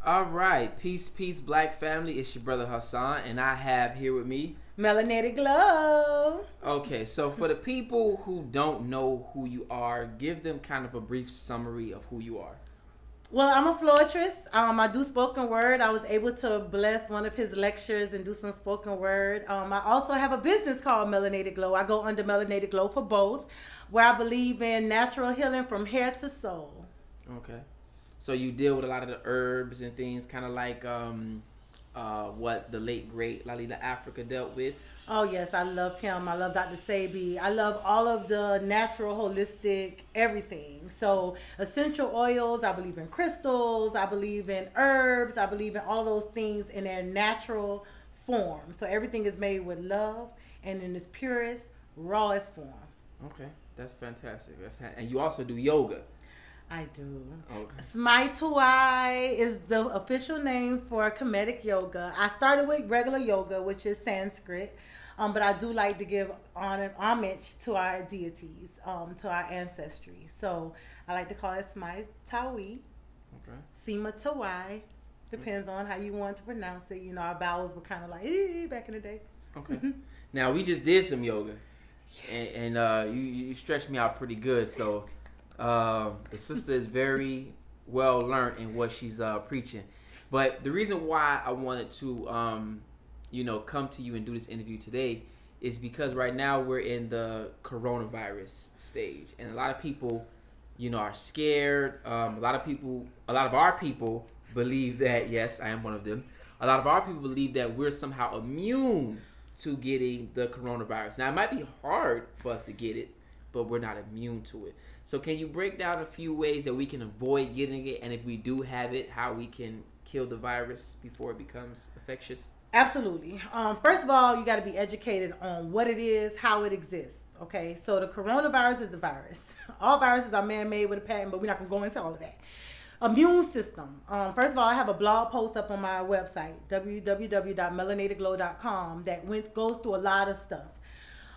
All right, peace, black family. It's your brother Hassan, and I have here with me Melanated Glow. Okay, so for the people who don't know who you are, give them kind of a brief summary of who you are. Well, I'm a florist. I do spoken word. I was able to bless one of his lectures and do some spoken word. I also have a business called Melanated Glow. I go under Melanated Glow for both, where I believe in natural healing from hair to soul. Okay, so you deal with a lot of the herbs and things, kind of like what the late great Lalita Africa dealt with. Oh yes, I love him. I love Dr. Sebi. I love all of the natural, holistic, everything. So essential oils, I believe in crystals, I believe in herbs, I believe in all those things in their natural form. So everything is made with love and in its purest, rawest form. Okay, that's fantastic. And you also do yoga. I do. Okay. Smaitawai is the official name for Kemetic yoga. I started with regular yoga, which is Sanskrit, but I do like to give homage to our deities, to our ancestry. So I like to call it Smaitawi, Okay. Simatawai. Depends on how you want to pronounce it. You know, our vowels were kind of like back in the day. Okay. Now we just did some yoga, and you stretched me out pretty good. So the sister is very well learned in what she's preaching. But the reason why I wanted to come to you and do this interview today is because right now we're in the coronavirus stage, and a lot of people, are scared. A lot of our people believe that, yes, I am one of them. A lot of our people believe that we're somehow immune to getting the coronavirus. Now, it might be hard for us to get it, but we're not immune to it. So can you break down a few ways that we can avoid getting it, and if we do have it, how we can kill the virus before it becomes infectious? Absolutely. First of all, you got to be educated on what it is, how it exists. Okay, so the coronavirus is a virus. All viruses are man-made with a patent, but we're not going to go into all of that. Immune system. First of all, I have a blog post up on my website, www.melanatedglow.com, that goes through a lot of stuff.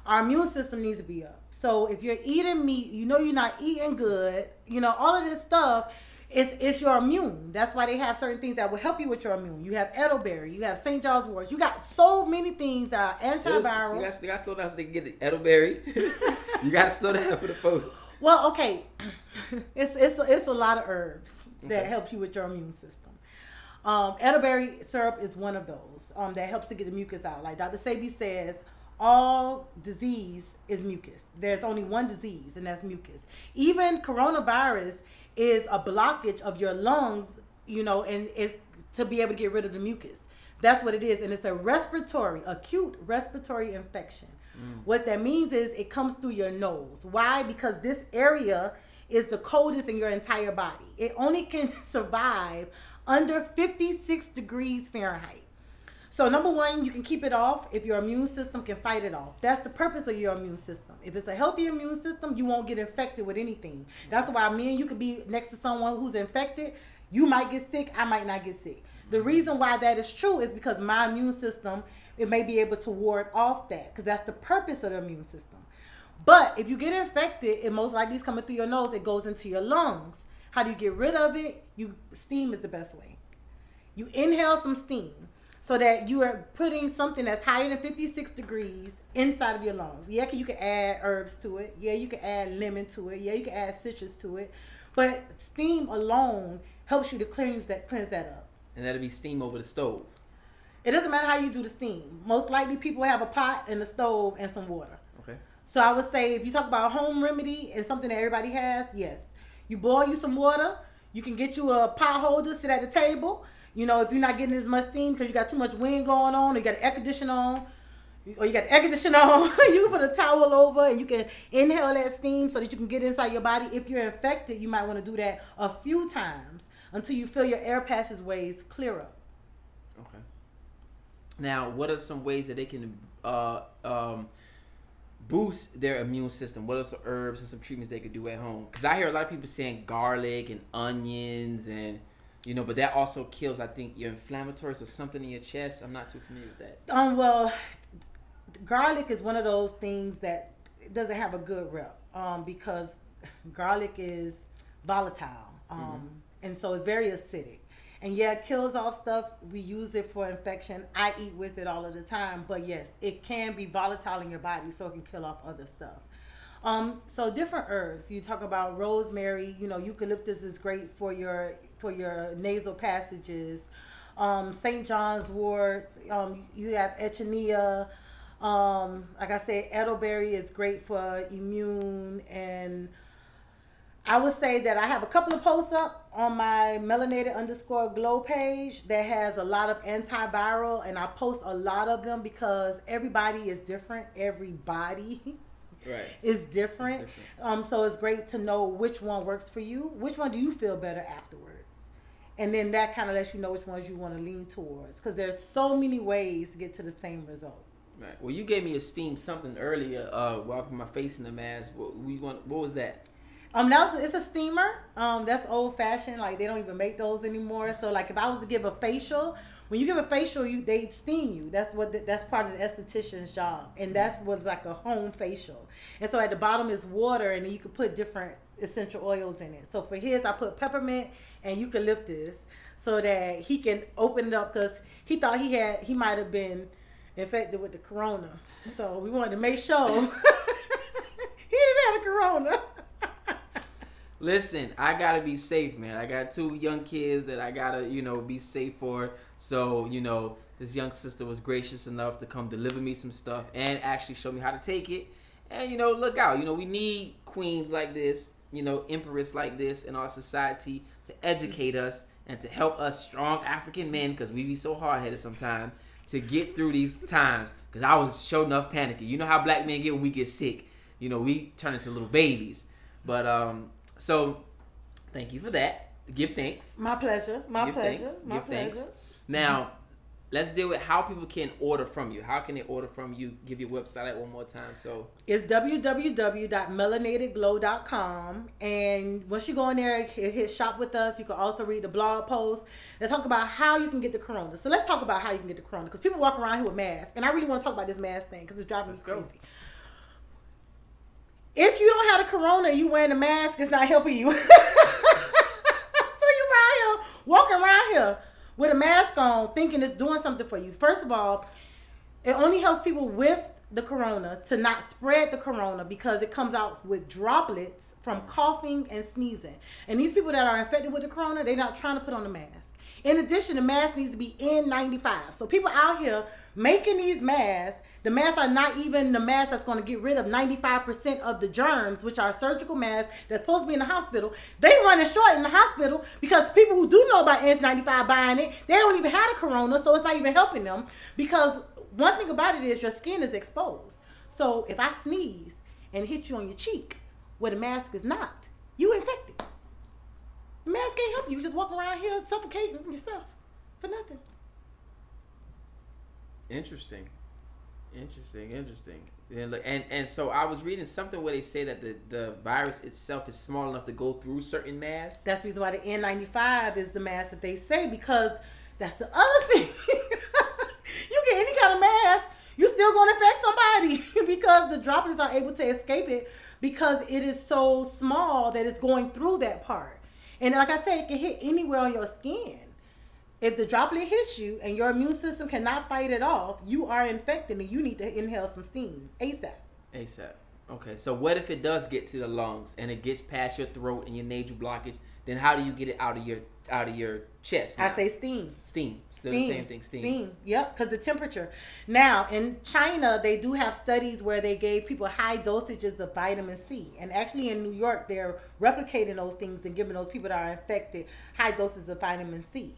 Our immune system needs to be up. So if you're eating meat, you're not eating good, all of this stuff, it's your immune. That's why they have certain things that will help you with your immune. You have elderberry, you have St. John's wort. You got so many things that are antiviral. You got to slow down so they can get the elderberry. You got to slow down for the folks. Well, okay. It's a lot of herbs that help you with your immune system. Elderberry syrup is one of those that helps to get the mucus out. Like Dr. Sebi says, all disease is mucus. There's only one disease, and that's mucus. Even coronavirus is a blockage of your lungs, and it's to be able to get rid of the mucus. That's what it is, and it's a acute respiratory infection. What that means is it comes through your nose. Why? Because this area is the coldest in your entire body. It only can survive under 56 degrees Fahrenheit. So number one, you can keep it off if your immune system can fight it off. That's the purpose of your immune system. If it's a healthy immune system, you won't get infected with anything. That's why me and you could be next to someone who's infected. You might get sick, I might not get sick. The reason why that is true is because my immune system, it may be able to ward off that, because that's the purpose of the immune system. But if you get infected, it most likely is coming through your nose. It goes into your lungs. How do you get rid of it? Steam is the best way. You inhale some steam, so that you are putting something that's higher than 56 degrees inside of your lungs. Yeah, you can add herbs to it. Yeah, you can add lemon to it. Yeah, you can add citrus to it. But steam alone helps you to cleanse that up. And that'll be steam over the stove. It doesn't matter how you do the steam. Most likely people have a pot and a stove and some water. Okay. So I would say if you talk about a home remedy and something that everybody has, yes. You boil you some water. You can get you a pot holder, sit at the table. If you're not getting as much steam because you got too much wind going on, or you got an air conditioner on, you can put a towel over and you can inhale that steam so that you can get inside your body. If you're infected, you might want to do that a few times until you feel your air passageways clear up. Okay. Now, what are some ways that they can boost their immune system? What are some herbs and some treatments they could do at home? Because I hear a lot of people saying garlic and onions and but that also kills, I think, your inflammatories or something in your chest. I'm not too familiar with that. Well, garlic is one of those things that doesn't have a good rep because garlic is volatile, and so it's very acidic. And yeah, it kills off stuff. We use it for infection. I eat with it all of the time. But yes, it can be volatile in your body, so it can kill off other stuff. So different herbs. You talk about rosemary. You know, eucalyptus is great for your nasal passages. St. John's wort. You have echinacea. Like I said, elderberry is great for immune. And I would say that I have a couple of posts up on my melanated_glow page that has a lot of antiviral, and I post a lot of them because everybody is different. Everybody right. is different. So it's great to know which one works for you. Which one do you feel better afterwards? And then that kind of lets you know which ones you want to lean towards, because there's so many ways to get to the same result. Right. Well, you gave me a steam something earlier while I put my face in the mask. What was that? It's a steamer. That's old fashioned. Like, they don't even make those anymore. So like, if I was to give a facial, when you give a facial, they steam you. That's part of the esthetician's job, and that's what's like a home facial. And so at the bottom is water, and then you can put different essential oils in it. So for his, I put peppermint and eucalyptus so that he can open it up, because he thought he might have been infected with the corona. So we wanted to make sure he didn't have the corona. Listen, I gotta be safe, man. I got 2 young kids that I gotta, be safe for. So, this young sister was gracious enough to come deliver me some stuff and actually show me how to take it. And, look out. We need queens like this, empress like this in our society to educate us and to help us strong African men, because we be so hard-headed sometimes, to get through these times. Because I was sure enough panicking. You know how black men get when we get sick. We turn into little babies. But, so, thank you for that. Give thanks. My pleasure. Give thanks. Now, let's deal with how people can order from you. How can they order from you? Give your website out one more time. So it's www.melanatedglow.com. And once you go in there, hit shop with us. You can also read the blog post. Let's talk about how you can get the corona. So let's talk about how you can get the corona, because people walk around here with masks. And I really want to talk about this mask thing because it's driving me crazy. If you don't have the corona and you wearing a mask, it's not helping you. So you walking around here with a mask on thinking it's doing something for you. First of all, it only helps people with the corona to not spread the corona, because it comes out with droplets from coughing and sneezing. And these people that are infected with the corona, they're not trying to put on a mask. In addition, the mask needs to be N95. So people out here making these masks, the masks are not even the mask that's going to get rid of 95% of the germs, which are surgical masks that's supposed to be in the hospital. They running short in the hospital because people who do know about N95 buying it, they don't even have the corona, so it's not even helping them. Because one thing about it is your skin is exposed. So if I sneeze and hit you on your cheek where the mask is not, you infected. The mask can't help you. You just walk around here suffocating yourself for nothing. Interesting. And so I was reading something where they say that the virus itself is small enough to go through certain masks. That's the reason why the N95 is the mask that they say, because that's the other thing. You get any kind of mask, you're still going to infect somebody because the droplets are able to escape it, because it is so small that it's going through that part. And like I said, it can hit anywhere on your skin. If the droplet hits you and your immune system cannot fight it off, you are infected and you need to inhale some steam ASAP. Okay, so what if it does get to the lungs and it gets past your throat and your nasal blockage? Then how do you get it out of your chest? I say steam. Still the same thing. Steam. Yep, because the temperature. Now in China, they do have studies where they gave people high dosages of vitamin C, and actually in New York, they're replicating those things and giving those people that are infected high doses of vitamin C.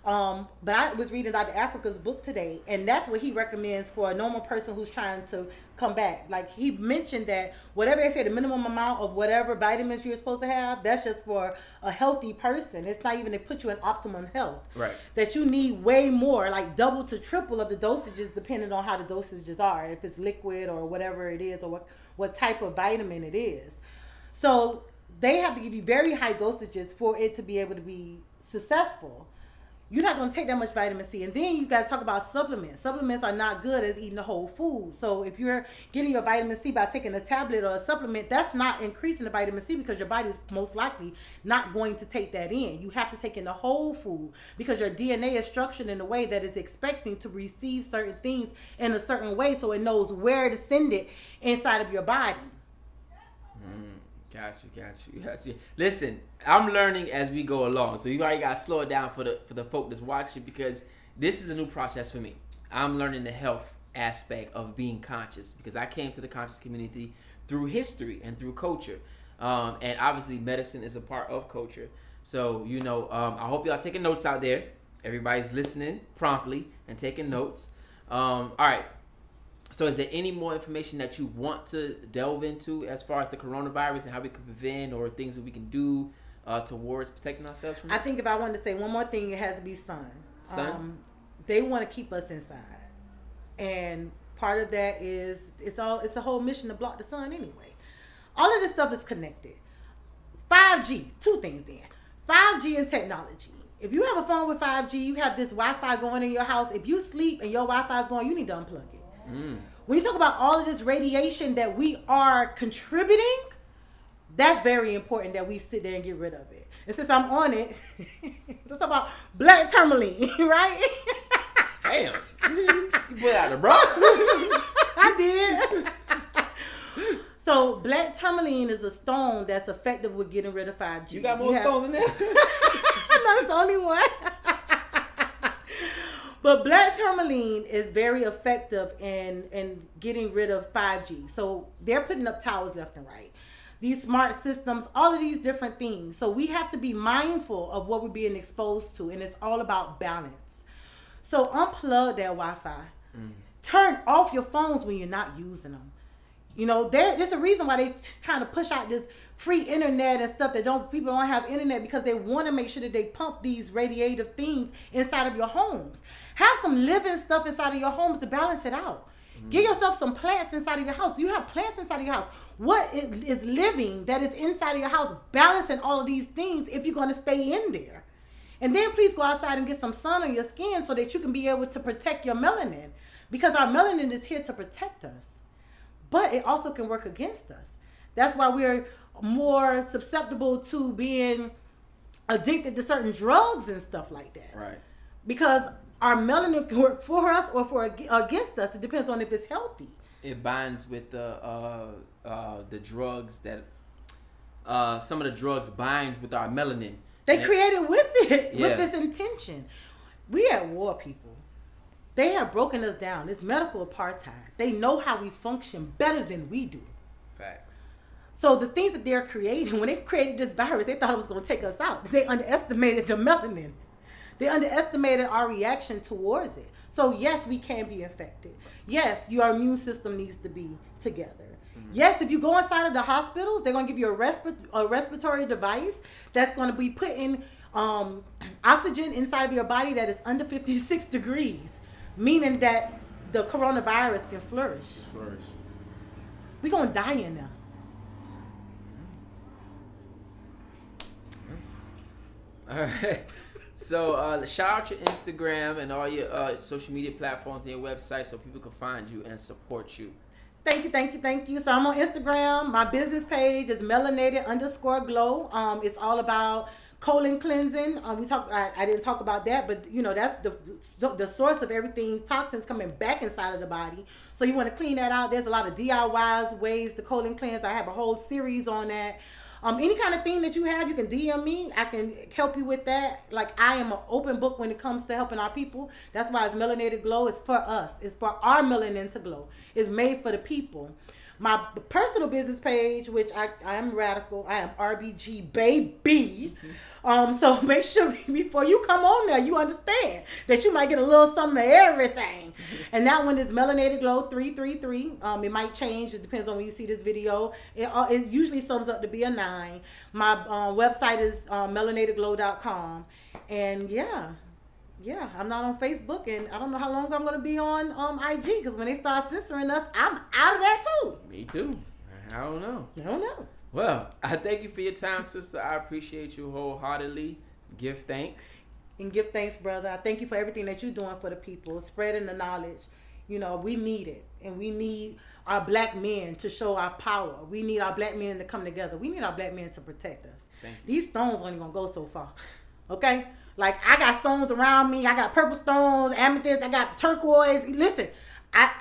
But I was reading Dr. Africa's book today, and that's what he recommends for a normal person who's trying to come back. Like, he mentioned that whatever they say, the minimum amount of whatever vitamins you're supposed to have, that's just for a healthy person. It's not even to put you in optimum health. Right. That you need way more, like double to triple of the dosages, depending on how the dosages are, if it's liquid or whatever it is, or what type of vitamin it is. So they have to give you very high dosages for it to be able to be successful. you're not going to take that much vitamin C. And then you got to talk about supplements. Supplements are not good as eating the whole food. So if you're getting your vitamin C by taking a tablet or a supplement, that's not increasing the vitamin C because your body's most likely not going to take that in. You have to take in the whole food because your DNA is structured in a way that is expecting to receive certain things in a certain way so it knows where to send it inside of your body. Got you. Listen, I'm learning as we go along, so you already got to slow it down for the folk that's watching because this is a new process for me. I'm learning the health aspect of being conscious because I came to the conscious community through history and through culture, and obviously medicine is a part of culture. So I hope y'all taking notes out there. Everybody's listening promptly and taking notes. All right. So is there any more information that you want to delve into as far as the coronavirus and how we can prevent or things that we can do towards protecting ourselves from it? I think if I wanted to say one more thing, it has to be sun. They want to keep us inside. And part of that is it's a whole mission to block the sun anyway. All of this stuff is connected. 5G, two things then. 5G and technology. If you have a phone with 5G, you have this Wi-Fi going in your house. If you sleep and your Wi-Fi is going, you need to unplug it. When you talk about all of this radiation that we are contributing, that's very important that we sit there and get rid of it. And since I'm on it, let's talk about black tourmaline, right? Damn, you put out the bro. I did. So black tourmaline is a stone that's effective with getting rid of 5G. You got more stones in there? No, it's only one. But black tourmaline is very effective in getting rid of 5G. So they're putting up towers left and right. These smart systems, all of these different things. So we have to be mindful of what we're being exposed to. And it's all about balance. So unplug that Wi-Fi. Turn off your phones when you're not using them. There's a reason why they trying to push out this free internet and stuff that people don't have internet because they want to make sure that they pump these radiative things inside of your homes. Have some living stuff inside of your homes to balance it out. Give yourself some plants inside of your house. Do you have plants inside of your house? What is living that is inside of your house balancing all of these things if you're going to stay in there? And then please go outside and get some sun on your skin so that you can be able to protect your melanin because our melanin is here to protect us. But it also can work against us. That's why we're more susceptible to being addicted to certain drugs and stuff like that. Right. Because our melanin can work for us or against us. It depends on if it's healthy. It binds with the drugs that some of the drugs binds with our melanin. They created with it with this intention. We at war, people. They have broken us down. It's medical apartheid. They know how we function better than we do. Facts. So the things that they're creating, when they created this virus, they thought it was going to take us out. They underestimated the melanin. They underestimated our reaction towards it. So yes, we can be infected. Yes, your immune system needs to be together. Yes, if you go inside of the hospitals, they're going to give you a respiratory device that's going to be putting oxygen inside of your body that is under 56 degrees, meaning that the coronavirus can flourish. We're going to die in there. All right. So shout out your Instagram and all your social media platforms and your website so people can find you and support you. Thank you. So I'm on Instagram. My business page is melanated_glow. It's all about colon cleansing. I didn't talk about that, but that's the source of everything. Toxins coming back inside of the body. So you want to clean that out. There's a lot of DIYs, ways to colon cleanse. I have a whole series on that. Any kind of thing that you have, you can DM me. I can help you with that. Like, I am an open book when it comes to helping our people. That's why it's Melanated Glow. It's for us. It's for our melanin to glow. It's made for the people. My personal business page, which I am radical. I am RBG baby. So make sure before you come on there, you understand that you might get a little something of everything. And that one is Melanated Glow 333. It might change. It depends on when you see this video. It usually sums up to be a 9. My website is melanatedglow.com. And yeah, I'm not on Facebook, and I don't know how long I'm going to be on IG, because when they start censoring us, I'm out of that too. Me too. I don't know. Well, I thank you for your time, sister. I appreciate you wholeheartedly. Give thanks. and give thanks, brother. I thank you for everything that you're doing for the people, spreading the knowledge. You know, we need it, and we need our black men to show our power. We need our black men to come together. We need our black men to protect us. These stones only gonna go so far, okay? Like, I got stones around me. I got purple stones, amethyst. I got turquoise. Listen,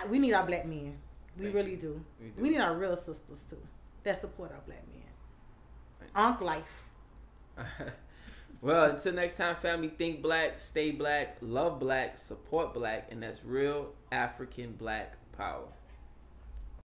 we need our black men. We really do. We need our real sisters too that support our black men. Ankh life. Well, until next time, family, think black, stay black, love black, support black, and that's real African black power.